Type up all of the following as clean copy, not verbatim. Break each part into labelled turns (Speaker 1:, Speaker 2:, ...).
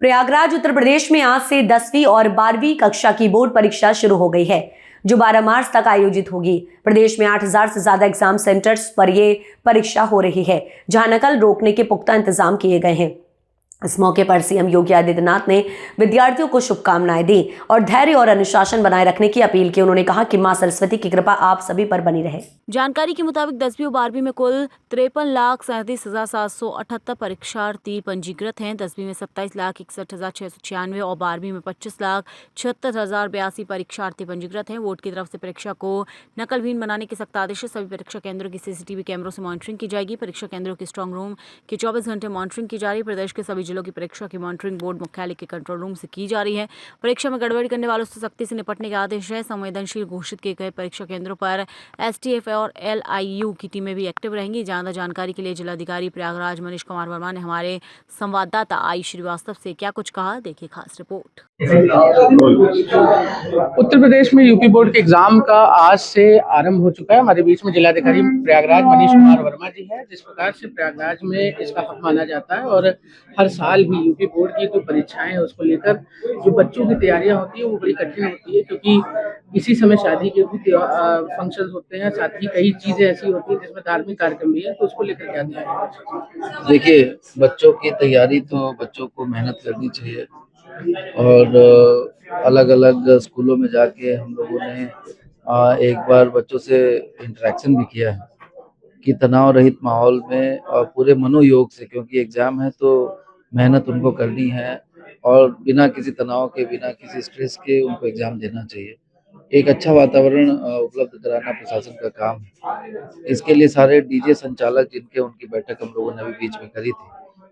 Speaker 1: प्रयागराज उत्तर प्रदेश में आज से 10वीं और 12वीं कक्षा की बोर्ड परीक्षा शुरू हो गई है, जो 12 मार्च तक आयोजित होगी। प्रदेश में 8000 से ज्यादा एग्जाम सेंटर्स पर यह परीक्षा हो रही है, जहां नकल रोकने के पुख्ता इंतजाम किए गए हैं। इस मौके पर सीएम योगी आदित्यनाथ ने विद्यार्थियों को शुभकामनाएं दी और धैर्य और अनुशासन बनाए रखने की अपील की। उन्होंने कहा कि मां सरस्वती की कृपा आप सभी पर बनी रहे।
Speaker 2: जानकारी के मुताबिक 10वीं और 12वीं में कुल 53,37,778 परीक्षार्थी पंजीकृत हैं। 10वीं में 27,61,696 और 12वीं में 25,76,082 परीक्षार्थी पंजीकृत हैं। बोर्ड की तरफ से परीक्षा को नकलविहीन बनाने के सख्त आदेश। सभी परीक्षा केंद्रों की सीसीटीवी कैमरों से मॉनिटरिंग की जाएगी। परीक्षा केंद्रों की स्ट्रांग रूम की 24 घंटे मॉनिटरिंग की जा रही है। प्रदेश के सभी जिलों की परीक्षा की मॉनिटरिंग बोर्ड मुख्यालय के कंट्रोल रूम से की जा रही है। परीक्षा में गड़बड़ी करने वालों से सख्ती से निपटने के आदेश है। संवेदनशील घोषित किए गए परीक्षा केंद्रों पर एसटीएफ और एलआईयू की टीमें भी एक्टिव रहेंगी। ज्यादा जानकारी के लिए जिलाधिकारी प्रयागराज मनीष कुमार वर्मा ने हमारे संवाददाता आई श्रीवास्तव से क्या कुछ कहा, देखिए खास रिपोर्ट।
Speaker 3: उत्तर प्रदेश में यूपी बोर्ड के एग्जाम का आज से आरंभ हो चुका है। हमारे बीच में जिलाधिकारी प्रयागराज मनीष कुमार वर्मा जी हैं। जिस प्रकार से प्रयागराज में इसका हक माना जाता है और हर साल ही यूपी बोर्ड की जो परीक्षाएं हैं उसको लेकर जो बच्चों की तैयारियां होती है वो बड़ी कठिन होती है, क्योंकि इसी समय शादी के भी फंक्शन होते हैं, साथ ही कई चीजें ऐसी होती है जिसमें धार्मिक कार्यक्रम भी है। तो उसको लेकर क्या ध्यान है?
Speaker 4: देखिए, बच्चों की तैयारी तो बच्चों को मेहनत करनी चाहिए और अलग अलग स्कूलों में जाके हम लोगों ने एक बार बच्चों से इंटरेक्शन भी किया है कि तनाव रहित माहौल में और पूरे मनोयोग से, क्योंकि एग्जाम है तो मेहनत उनको करनी है और बिना किसी तनाव के, बिना किसी स्ट्रेस के उनको एग्जाम देना चाहिए। एक अच्छा वातावरण उपलब्ध कराना प्रशासन का काम है। इसके लिए सारे डीजे संचालक जिनके उनकी बैठक हम लोगों ने अभी बीच में करी थी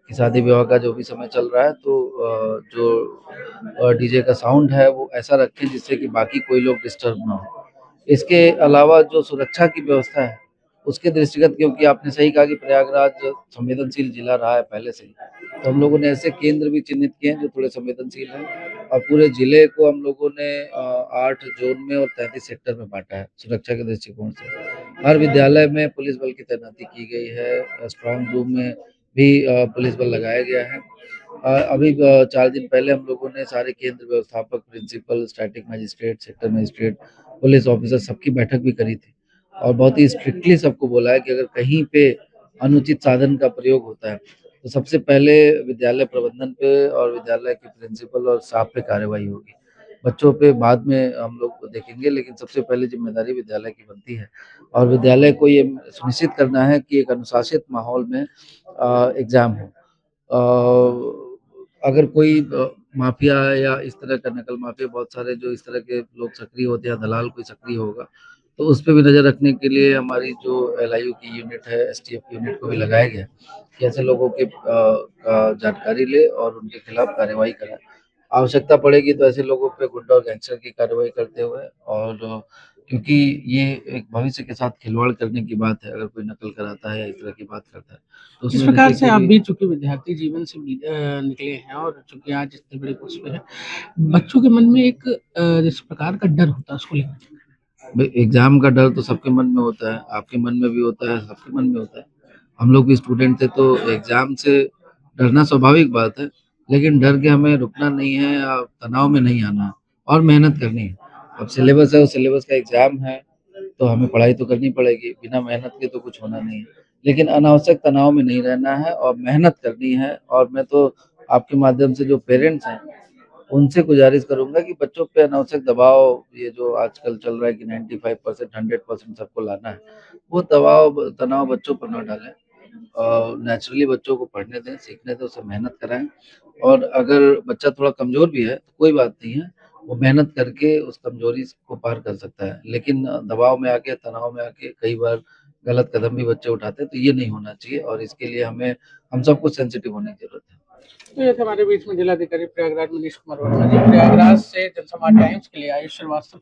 Speaker 4: कि शादी विवाह का जो भी समय चल रहा है तो जो डीजे का साउंड है वो ऐसा रखें जिससे कि बाकी कोई लोग डिस्टर्ब ना हो। इसके अलावा जो सुरक्षा की व्यवस्था है उसके दृष्टिगत, क्योंकि आपने सही कहा कि प्रयागराज संवेदनशील जिला रहा है पहले से ही, तो हम लोगों ने ऐसे केंद्र भी चिन्हित किए हैं जो थोड़े संवेदनशील हैं और पूरे जिले को हम लोगों ने 8 जोन में और 33 सेक्टर में बांटा है सुरक्षा के दृष्टिकोण से। हर विद्यालय में पुलिस बल की तैनाती की गई है। स्ट्रांग रूम में भी पुलिस बल लगाया गया है। अभी 4 दिन पहले हम लोगों ने सारे केंद्र व्यवस्थापक, principal, static magistrate, sector magistrate, police officer सबकी बैठक भी करी थी और बहुत ही स्ट्रिक्टली सबको बोला है कि अगर कहीं पे अनुचित साधन का प्रयोग होता है तो सबसे पहले विद्यालय प्रबंधन पे और विद्यालय के प्रिंसिपल और स्टाफ पे कार्रवाई होगी। बच्चों पे बाद में हम लोग देखेंगे, लेकिन सबसे पहले जिम्मेदारी विद्यालय की बनती है और विद्यालय को ये सुनिश्चित करना है कि एक अनुशासित माहौल में एग्जाम हो। अगर कोई माफिया या इस तरह का नकल माफिया, बहुत सारे जो इस तरह के लोग सक्रिय होते हैं, दलाल कोई सक्रिय होगा तो उस पर भी नज़र रखने के लिए हमारी जो एलआईयू की यूनिट है, एसटीएफ की यूनिट को भी लगाया गया कि ऐसे लोगों की जानकारी ले और उनके खिलाफ कार्रवाई कराए। आवश्यकता पड़ेगी तो ऐसे लोगों पे गुंडा और गैंगस्टर की कार्रवाई करते हुए, और क्योंकि ये एक भविष्य के साथ खिलवाड़ करने की बात है अगर कोई नकल कराता है या इस तरह की बात करता है तो
Speaker 3: इस प्रकार से आप भी चूंकि विद्यार्थी जीवन से निकले हैं और चूंकि आज इतने बड़े पोस्ट पे हैं, बच्चों के मन में एक जिस प्रकार का डर होता है उसको लेकर।
Speaker 4: एग्जाम का डर तो सबके मन में होता है, आपके मन में भी होता है, सबके मन में होता है। हम लोग भी स्टूडेंट थे तो एग्जाम से डरना स्वाभाविक बात है, लेकिन डर के हमें रुकना नहीं है, तनाव में नहीं आना है और मेहनत करनी है। अब सिलेबस है, उस सिलेबस का एग्जाम है तो हमें पढ़ाई तो करनी पड़ेगी, बिना मेहनत के तो कुछ होना नहीं है। लेकिन अनावश्यक तनाव में नहीं रहना है और मेहनत करनी है। और मैं तो आपके माध्यम से जो पेरेंट्स हैं उनसे गुजारिश करूंगा कि बच्चों पे अनावश्यक दबाव, ये जो आजकल चल रहा है कि 95% 100% सबको लाना है, वो दबाव तनाव बच्चों पर न डालें और नेचुरली बच्चों को पढ़ने दें, सीखने दें, उसे मेहनत कराएं। और अगर बच्चा थोड़ा कमजोर भी है तो कोई बात नहीं है, वो मेहनत करके उस कमजोरी को पार कर सकता है। लेकिन दबाव में आके, तनाव में आके कई बार गलत कदम भी बच्चे उठाते हैं, तो ये नहीं होना चाहिए और इसके लिए हम सबको सेंसिटिव होने की जरूरत है।
Speaker 3: तो ये थे हमारे बीच में जिलाधिकारी प्रयागराज मनीष कुमार वर्मा जी। प्रयागराज से जनसंवाद टाइम्स के लिए आयुष श्रीवास्तव।